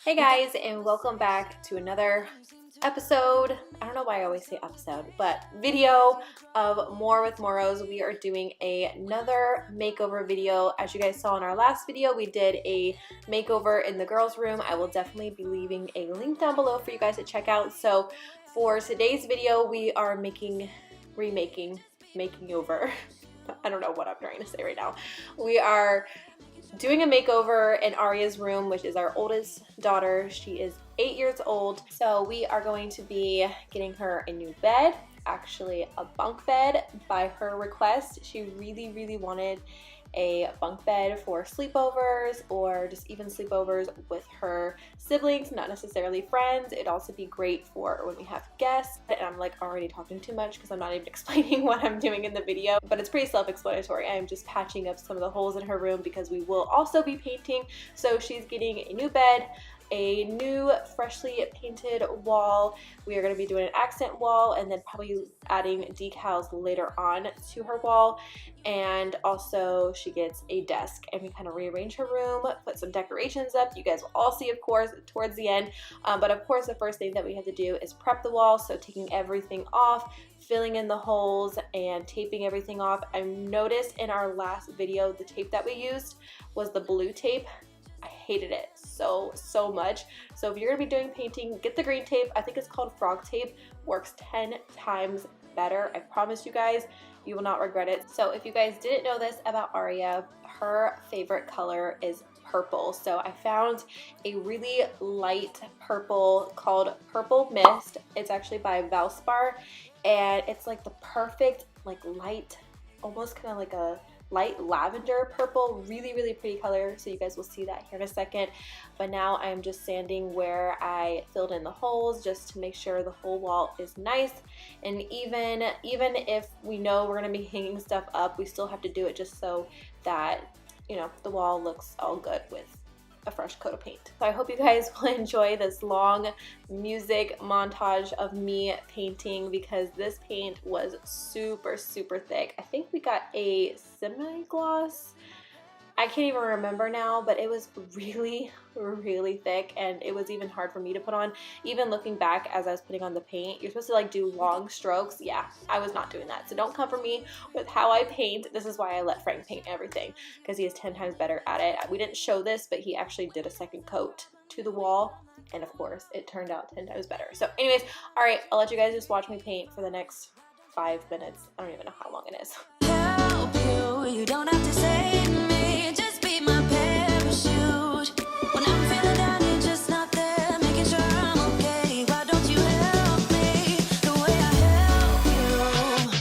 Hey guys, and welcome back to another episode. I don't know why I always say episode, but video of More with Moros. We are doing another makeover video. As you guys saw in our last video, we did a makeover in the girls' room. I will definitely be leaving a link down below for you guys to check out. So for today's video, we are making over. I don't know what I'm trying to say right now. We are doing a makeover in Aria's room, which is our oldest daughter. She is 8 years old. So we are going to be getting her a new bed, actually a bunk bed by her request. She really wanted a bunk bed for sleepovers or just even sleepovers with her siblings, not necessarily friends. It'd also be great for when we have guests. And I'm like already talking too much because I'm not even explaining what I'm doing in the video, but it's pretty self-explanatory. I'm just patching up some of the holes in her room because we will also be painting. So she's getting a new bed, a new freshly painted wall. We are going to be doing an accent wall and then probably adding decals later on to her wall. And also she gets a desk, and we kind of rearrange her room, put some decorations up. You guys will all see, of course, towards the end. But of course, the first thing that we have to do is prep the wall. So taking everything off, filling in the holes, and taping everything off. I noticed in our last video, the tape that we used was the blue tape. I hated it so much. So if you're gonna be doing painting, get the green tape. I think it's called frog tape. Works 10 times better. I promise you guys, you will not regret it. So if you guys didn't know this about Aria, her favorite color is purple. So I found a really light purple called Purple Mist. It's actually by Valspar, and it's like the perfect like light, almost kind of like a light lavender purple. Really pretty color. So you guys will see that here in a second. But now I'm just sanding where I filled in the holes just to make sure the whole wall is nice. And even if we know we're going to be hanging stuff up, we still have to do it just so that, you know, the wall looks all good with a fresh coat of paint. So I hope you guys will enjoy this long music montage of me painting, because this paint was super thick. I think we got a semi-gloss. I can't even remember now, but it was really thick, and it was even hard for me to put on. Even looking back as I was putting on the paint, you're supposed to like do long strokes. Yeah, I was not doing that. So don't come for me with how I paint. This is why I let Frank paint everything, because he is 10 times better at it. We didn't show this, but he actually did a second coat to the wall, and of course it turned out 10 times better. So anyways, all right, I'll let you guys just watch me paint for the next 5 minutes. I don't even know how long it is. Help you, you don't have to save me, just be my parachute. When I'm feeling down, you're just not there, making sure I'm okay. Why don't you help me the way I help you?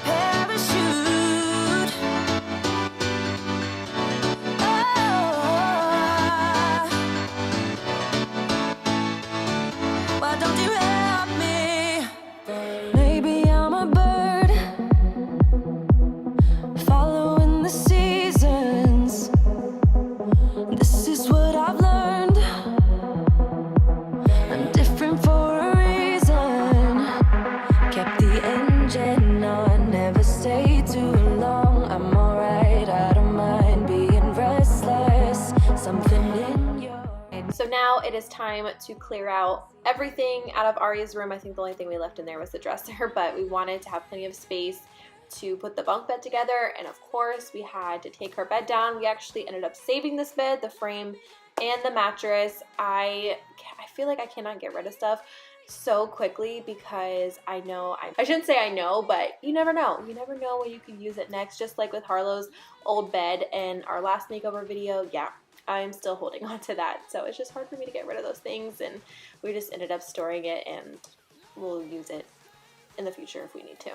parachute. Oh, why don't you help me? Maybe I'm a bird following the seasons. This is what I've learned. I'm different for a reason. Kept the engine on, never stayed too long. I'm alright, I don't mind being restless. Something in your... So now it is time to clear out everything out of Aria's room. I think the only thing we left in there was the dresser, but we wanted to have plenty of space to put the bunk bed together, and of course we had to take her bed down. We actually ended up saving this bed, the frame, and the mattress. I feel like I cannot get rid of stuff so quickly because I shouldn't say I know, but you never know. You never know when you could use it next, just like with Harlow's old bed in our last makeover video. Yeah, I'm still holding on to that, so it's just hard for me to get rid of those things, and we just ended up storing it, and we'll use it in the future if we need to.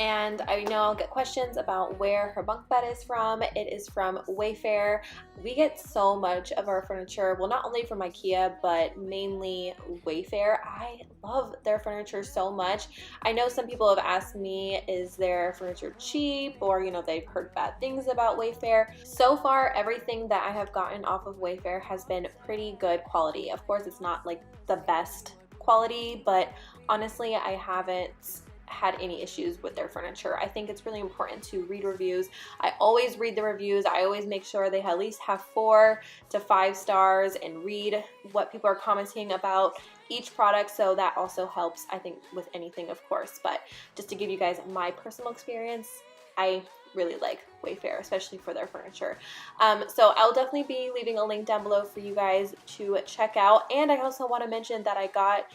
And I know I'll get questions about where her bunk bed is from. It is from Wayfair. We get so much of our furniture, well, not only from IKEA, but mainly Wayfair. I love their furniture so much. I know some people have asked me, is their furniture cheap? Or, you know, they've heard bad things about Wayfair. So far, everything that I have gotten off of Wayfair has been pretty good quality. Of course, it's not like the best quality, but honestly, I haven't had any issues with their furniture. I think it's really important to read reviews. I always read the reviews. I always make sure they at least have 4 to 5 stars and read what people are commenting about each product. So that also helps, I think, with anything, of course. But just to give you guys my personal experience, I really like Wayfair, especially for their furniture. So I'll definitely be leaving a link down below for you guys to check out. And I also want to mention that I got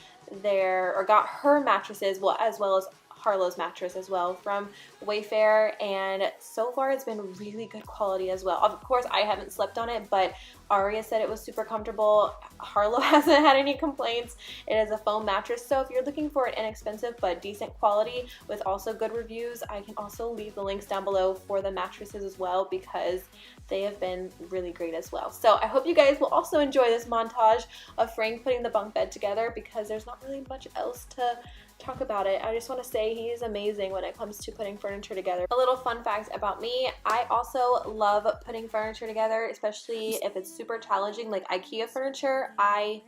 her mattresses, well, as well as Harlow's mattress as well from Wayfair, and so far it's been really good quality as well. Of course, I haven't slept on it, but Aria said it was super comfortable. Harlow hasn't had any complaints. It is a foam mattress, so if you're looking for an inexpensive but decent quality with also good reviews, I can also leave the links down below for the mattresses as well, because they have been really great as well. So I hope you guys will also enjoy this montage of Frank putting the bunk bed together, because there's not really much else to talk about it. I just want to say he is amazing when it comes to putting furniture together. A little fun fact about me, I also love putting furniture together, especially if it's super challenging, like IKEA furniture. I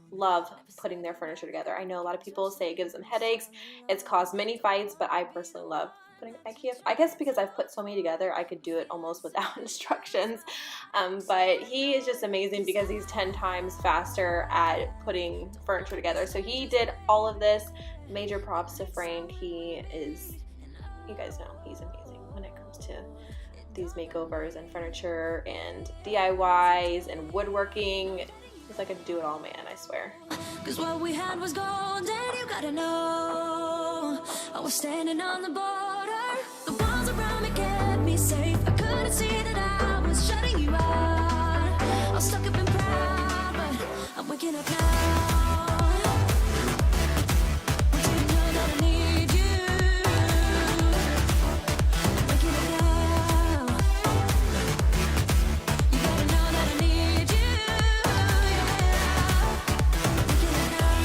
love putting their furniture together. I know a lot of people say it gives them headaches. It's caused many fights, but I personally love putting IKEA. I guess because I've put so many together, I could do it almost without instructions. But he is just amazing because he's 10 times faster at putting furniture together. So he did all of this. Major props to Frank. He is, you guys know, he's amazing when it comes to these makeovers and furniture and DIYs and woodworking. He's like a do-it-all man, I swear. 'Cause what we had was gold, and you gotta know I was standing on the border. The walls around me kept me safe. I couldn't see that I was shutting you out. I was stuck up and proud, but I'm waking up now. Want you to know that I need you. Waking up now. You gotta know that I need you. Waking up now.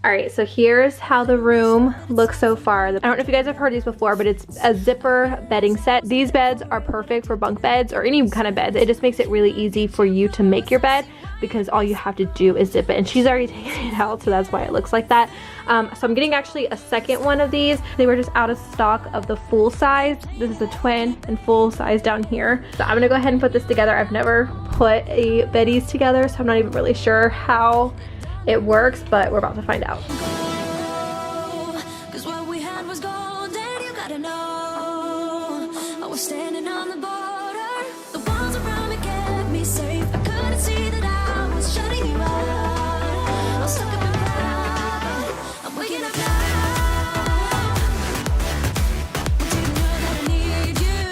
All right, so here's how the room looks so far. I don't know if you guys have heard these before, but it's a zipper bedding set. These beds are perfect for bunk beds or any kind of beds. It just makes it really easy for you to make your bed because all you have to do is zip it. And she's already taken it out, so that's why it looks like that. So I'm getting actually a second one of these. They were just out of stock of the full size. This is a twin and full size down here. So I'm gonna go ahead and put this together. I've never put a beddies together, so I'm not even really sure how it works, but we're about to find out. Cause what we had was gold, and you gotta know I was standing on the border. The walls around me kept me safe. I couldn't see that I was shutting you out. I'm stuck up in pride. I'm waking up now. But you know that I need you.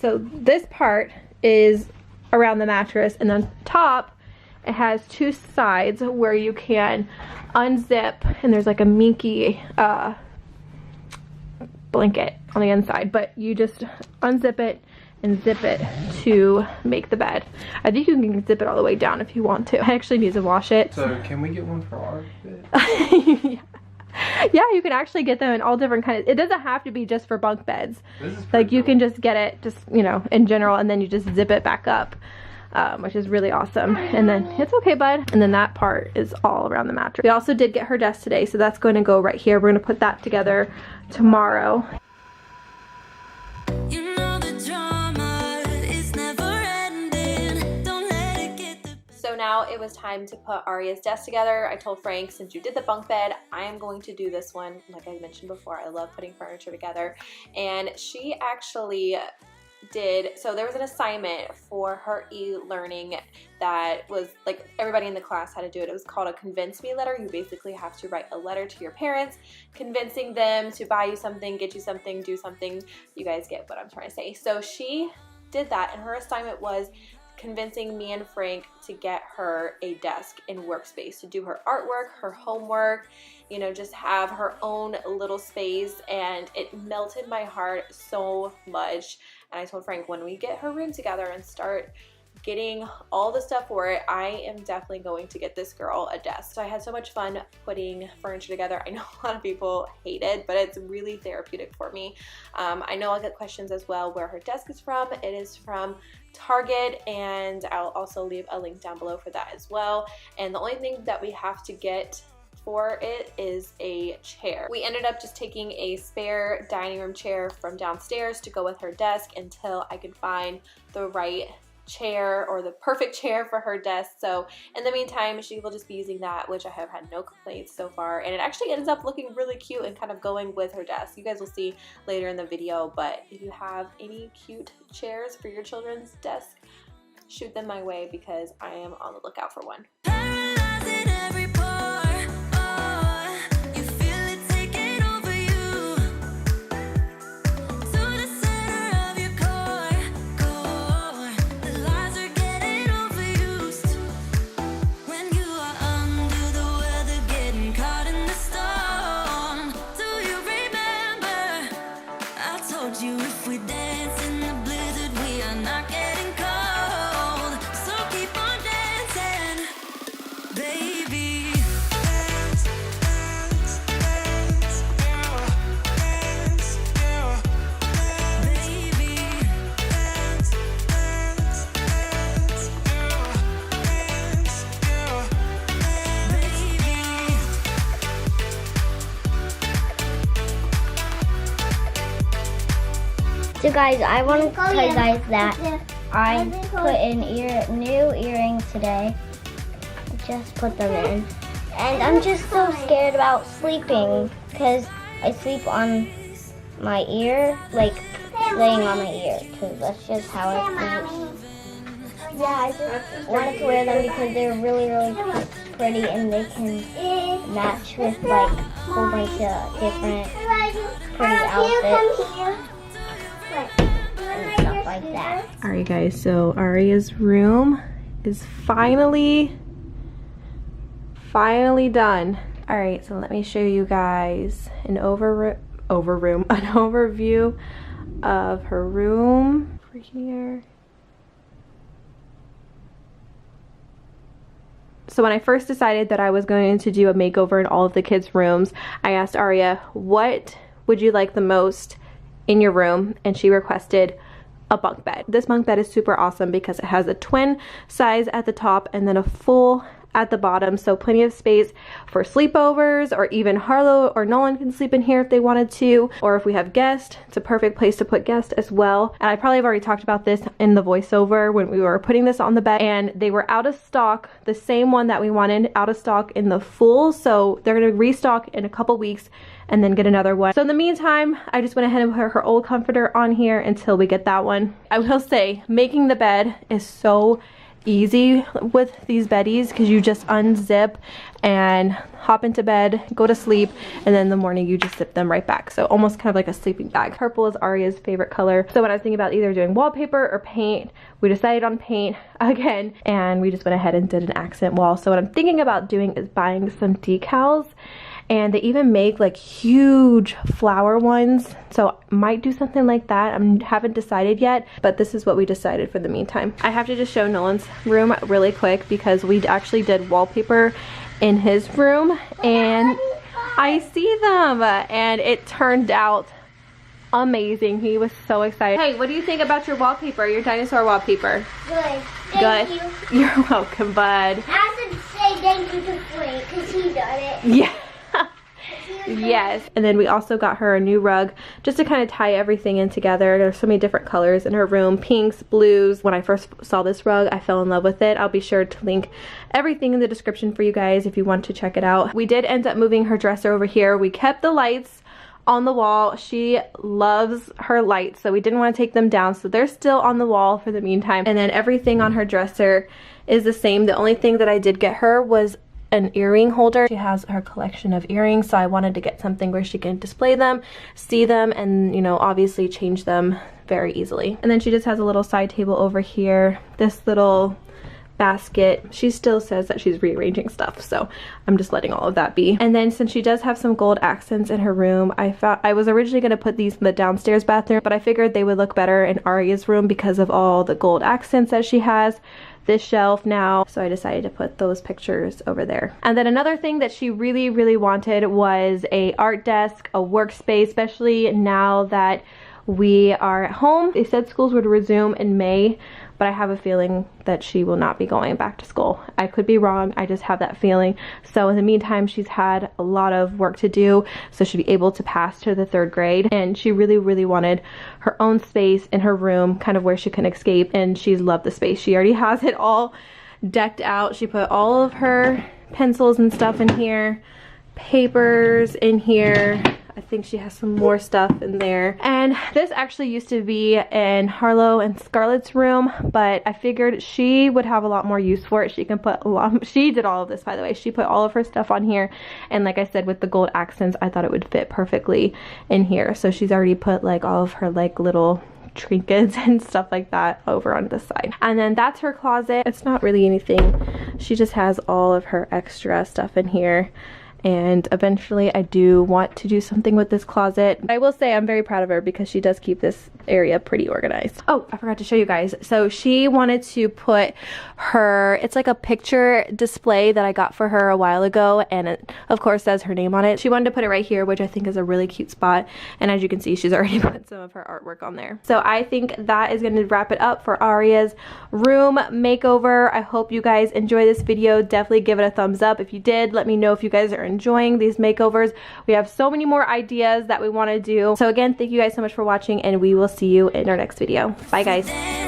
So this part is around the mattress, and on top it has two sides where you can unzip, and there's like a minky blanket on the inside, but you just unzip it and zip it to make the bed. I think you can zip it all the way down if you want to. I actually need to wash it. So can we get one for our bed? Yeah. Yeah, you can actually get them in all different kinds. It doesn't have to be just for bunk beds. Like you can just get it just, you know, in general, and then you just zip it back up, which is really awesome. And then it's okay, bud. And then that part is all around the mattress. We also did get her desk today, so that's going to go right here. We're going to put that together tomorrow. You know the drama is never ending. Don't let it get the So now it was time to put Aria's desk together. I told Frank, since you did the bunk bed, I am going to do this one. Like I mentioned before, I love putting furniture together. And she actually did, so there was an assignment for her e-learning that was like everybody in the class had to do it. It was called a convince me letter. You basically have to write a letter to your parents convincing them to buy you something, get you something, do something. You guys get what I'm trying to say. So she did that, and her assignment was convincing me and Frank to get her a desk and workspace to do her artwork, her homework, you know, just have her own little space. And it melted my heart so much. And I told Frank, when we get her room together and start getting all the stuff for it, I am definitely going to get this girl a desk. So I had so much fun putting furniture together. I know a lot of people hate it, but it's really therapeutic for me. I know I'll get questions as well where her desk is from. It is from Target, and I'll also leave a link down below for that as well. And the only thing that we have to get for it is a chair. We ended up just taking a spare dining room chair from downstairs to go with her desk until I could find the right chair or the perfect chair for her desk. So in the meantime, she will just be using that, which I have had no complaints so far, and it actually ends up looking really cute and kind of going with her desk. You guys will see later in the video, but if you have any cute chairs for your children's desk, shoot them my way because I am on the lookout for one. paralyzed in every pore. Oh, you feel it taking over you. To the center of your core. The lies are getting overused. When you are under the weather, getting caught in the storm. Do you remember? I told you if we dance in the blizzard, we are not getting cold. So keep on dancing, baby. Dance, dance, dance, yeah, dance, yeah, baby. Dance, dance, dance, yeah, dance, yeah, baby. So guys, I want to tell you guys that I put in new earrings today. Just put them in. And I'm just so scared about sleeping because I sleep on my ear, like laying on my ear, because that's just how I sleep. Yeah, I just wanted to wear them because they're really, really pretty and they can match with like a whole bunch of different pretty outfits. And stuff like that. Alright guys, so Aria's room is finally done. Alright, so let me show you guys an overview of her room over here. So when I first decided that I was going to do a makeover in all of the kids' rooms, I asked Aria, what would you like the most in your room? And she requested a bunk bed. This bunk bed is super awesome because it has a twin size at the top and then a full at the bottom, so plenty of space for sleepovers, or even Harlow or Nolan can sleep in here if they wanted to, or if we have guests, it's a perfect place to put guests as well. And I probably have already talked about this in the voiceover when we were putting this on the bed, and they were out of stock, the same one that we wanted, out of stock in the full, so they're gonna restock in a couple weeks and then get another one. So in the meantime, I just went ahead and put her old comforter on here until we get that one. I will say, making the bed is so easy with these beddies because you just unzip and hop into bed, go to sleep, and then in the morning you just zip them right back. So almost kind of like a sleeping bag. Purple is Aria's favorite color. So when I was thinking about either doing wallpaper or paint, we decided on paint again, and we just went ahead and did an accent wall. So what I'm thinking about doing is buying some decals, and they even make like huge flower ones, so might do something like that. I haven't decided yet, but this is what we decided for the meantime. I have to just show Nolan's room really quick because we actually did wallpaper in his room, and I see them, and it turned out amazing. He was so excited. Hey, what do you think about your wallpaper, your dinosaur wallpaper? Good. Good. Thank you. You're welcome, bud. I have to say thank you to Frank because he done it. Yeah. Yes, and then we also got her a new rug just to kind of tie everything in together. There's so many different colors in her room, pinks, blues. When I first saw this rug, I fell in love with it. I'll be sure to link everything in the description for you guys if you want to check it out. We did end up moving her dresser over here. We kept the lights on the wall. She loves her lights, so we didn't want to take them down, so they're still on the wall for the meantime. And then everything on her dresser is the same. The only thing that I did get her was an earring holder. She has her collection of earrings, so I wanted to get something where she can display them, see them, and you know, obviously change them very easily. And then she just has a little side table over here, this little basket. She still says that she's rearranging stuff, so I'm just letting all of that be. And then since she does have some gold accents in her room, I was originally going to put these in the downstairs bathroom, but I figured they would look better in Aria's room because of all the gold accents that she has. This shelf now, so I decided to put those pictures over there. And then another thing that she really wanted was a art desk, a workspace, especially now that we are at home. They said schools would resume in May, but I have a feeling that she will not be going back to school. I could be wrong, I just have that feeling. So in the meantime, she's had a lot of work to do, so she'll be able to pass to the 3rd grade. And she really wanted her own space in her room, kind of where she can escape, and she's loved the space. She already has it all decked out. She put all of her pencils and stuff in here, papers in here. I think she has some more stuff in there. And this actually used to be in Harlow and Scarlett's room, but I figured she would have a lot more use for it. She can put a lot, she did all of this, by the way. She put all of her stuff on here. And like I said, with the gold accents, I thought it would fit perfectly in here. So she's already put like all of her like little trinkets and stuff like that over on the side. And then that's her closet. It's not really anything. She just has all of her extra stuff in here. And eventually I do want to do something with this closet. I will say I'm very proud of her because she does keep this area pretty organized. Oh, I forgot to show you guys. So she wanted to put her, it's like a picture display that I got for her a while ago, and it of course says her name on it. She wanted to put it right here, which I think is a really cute spot. And as you can see, she's already put some of her artwork on there. So I think that is going to wrap it up for Aria's room makeover. I hope you guys enjoy this video. Definitely give it a thumbs up. If you did, let me know if you guys are enjoying these makeovers. We have so many more ideas that we want to do. So again, thank you guys so much for watching, and we will see you in our next video. Bye guys.